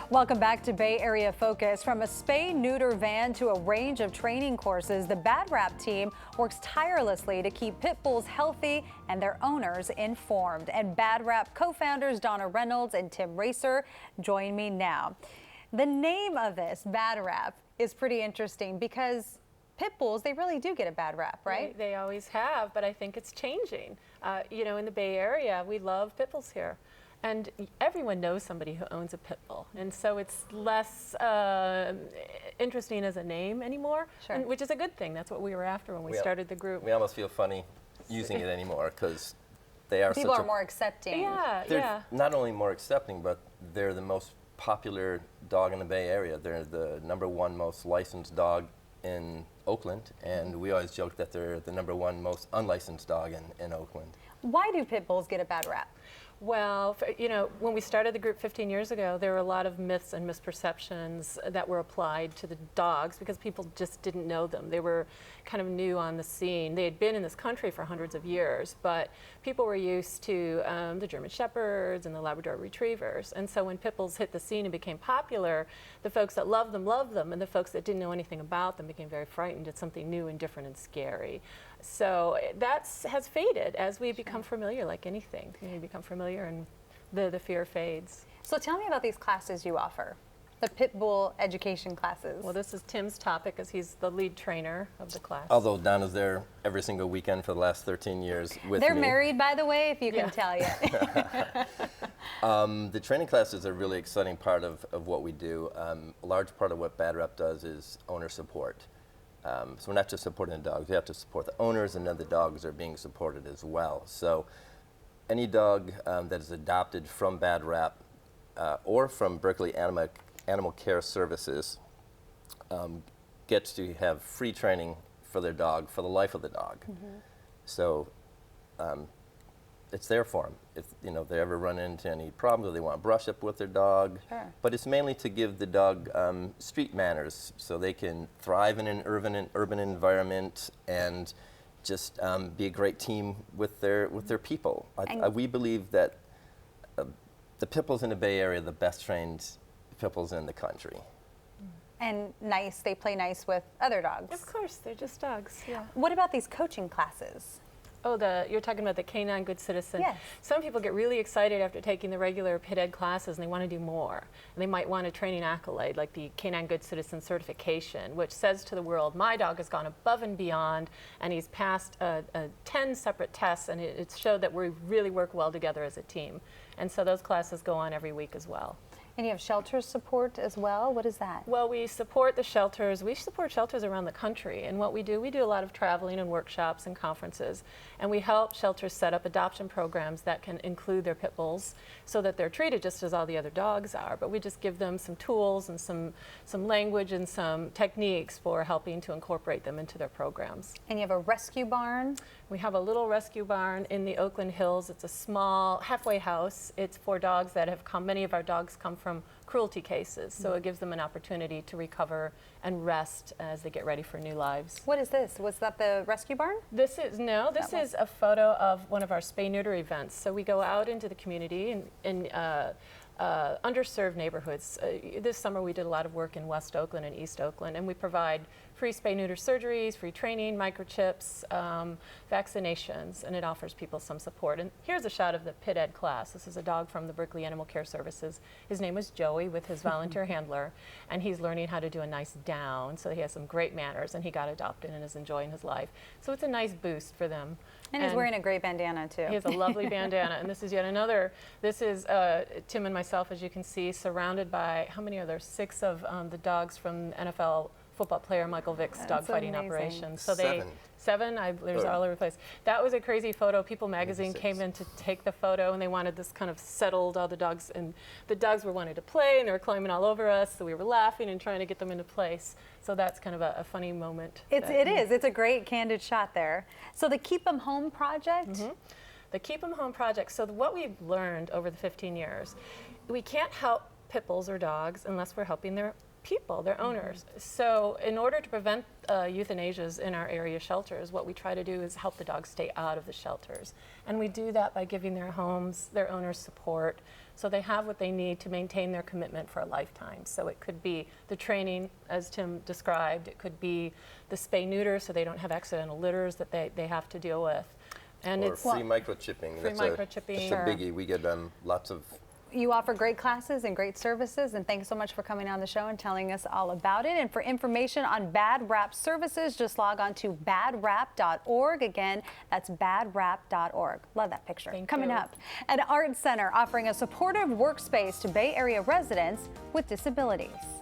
Welcome back to Bay Area Focus. From a spay-neuter van to a range of training courses, the BADRAP team works tirelessly to keep pit bulls healthy and their owners informed. And BADRAP co-founders Donna Reynolds and Tim Racer join me now. The name of this, BADRAP, is pretty interesting because pit bulls, they really do get a bad rap, right? They always have, but I think it's changing. You know, in the Bay Area, we love pit bulls here. And everyone knows somebody who owns a pit bull. And so it's less interesting as a name anymore, Sure. which is a good thing. That's what we were after when we started the group. We almost feel funny using it anymore because they are People are more accepting. Yeah. Not only more accepting, but they're the most popular dog in the Bay Area. They're the #1 most licensed dog in Oakland, and we always joke that they're the #1 most unlicensed dog in Oakland. Why do pit bulls get a bad rap? Well, you know, when we started the group 15 years ago, there were a lot of myths and misperceptions that were applied to the dogs because people just didn't know them. They were kind of new on the scene. They had been in this country for hundreds of years, but people were used to the German Shepherds and the Labrador Retrievers. And so when pit bulls hit the scene and became popular, the folks that loved them, and the folks that didn't know anything about them became very frightened. It's something new and different and scary. So that has faded as we become familiar, like anything. You become familiar and the fear fades. So tell me about these classes you offer, the pit bull education classes. Well, this is Tim's topic as he's the lead trainer of the class. Although Donna's there every single weekend for the last 13 years with They're me. married, by the way, if you can tell yet. The training classes are a really exciting part of what we do. A large part of what BADRAP does is owner support. So we're not just supporting the dogs, we have to support the owners, and then the dogs are being supported as well. So any dog that is adopted from BADRAP or from Berkeley Animal Care Services gets to have free training for their dog for the life of the dog. Mm-hmm. So it's there for them. If they ever run into any problems or they want to brush up with their dog. Sure. But it's mainly to give the dog street manners so they can thrive in an urban environment and just be a great team with their people. We believe that the pit bulls in the Bay Area are the best trained pit bulls in the country. And nice, they play nice with other dogs. Of course, they're just dogs, yeah. What about these coaching classes? Oh, you're talking about the Canine Good Citizen? Yes. Some people get really excited after taking the regular pit ed classes and they want to do more. And they might want a training accolade like the Canine Good Citizen certification, which says to the world, my dog has gone above and beyond and he's passed 10 separate tests, and it's showed that we really work well together as a team. And so those classes go on every week as well. And you have shelter support as well? What is that? Well, we support the shelters. We support shelters around the country. And what we do a lot of traveling and workshops and conferences. And we help shelters set up adoption programs that can include their pit bulls so that they're treated just as all the other dogs are. But we just give them some tools and some language and some techniques for helping to incorporate them into their programs. And you have a rescue barn? We have a little rescue barn in the Oakland Hills. It's a small halfway house. It's for dogs that have come. Many of our dogs come from cruelty cases, so it gives them an opportunity to recover and rest as they get ready for new lives. What is this? Was that the rescue barn? This is a photo of one of our spay-neuter events. So we go out into the community in underserved neighborhoods. This summer we did a lot of work in West Oakland and East Oakland, and we provide free spay-neuter surgeries, free training, microchips, vaccinations, and it offers people some support. And here's a shot of the pit ed class. This is a dog from the Berkeley Animal Care Services. His name is Joey with his volunteer handler, and he's learning how to do a nice down, so he has some great manners, and he got adopted and is enjoying his life. So it's a nice boost for them. And he's wearing a great bandana too. He has a lovely bandana, and this is yet another. This is Tim and myself, as you can see, surrounded by, how many are there? 6 of the dogs from NFL football player Michael Vick's dogfighting operation. So seven. There's all over the place. That was a crazy photo. People magazine came in to take the photo, and they wanted this kind of settled, all the dogs, and the dogs were wanting to play, and they were climbing all over us, so we were laughing and trying to get them into place. So that's kind of a funny moment. It is. It's a great candid shot there. So the Keep 'em Home project? Mm-hmm. The Keep 'em Home project. So what we've learned over the 15 years, we can't help pit bulls or dogs unless we're helping their people, they're owners. So in order to prevent euthanasias in our area shelters, what we try to do is help the dogs stay out of the shelters. And we do that by giving their homes, their owners support, so they have what they need to maintain their commitment for a lifetime. So it could be the training, as Tim described, it could be the spay-neuter so they don't have accidental litters that they have to deal with. And Or it's free microchipping. free microchipping. That's a biggie. We get lots of. You offer great classes and great services, and thanks so much for coming on the show and telling us all about it. And for information on BADRAP services, just log on to badrap.org. Again, that's badrap.org. Love that picture. Coming up, an art center offering a supportive workspace to Bay Area residents with disabilities.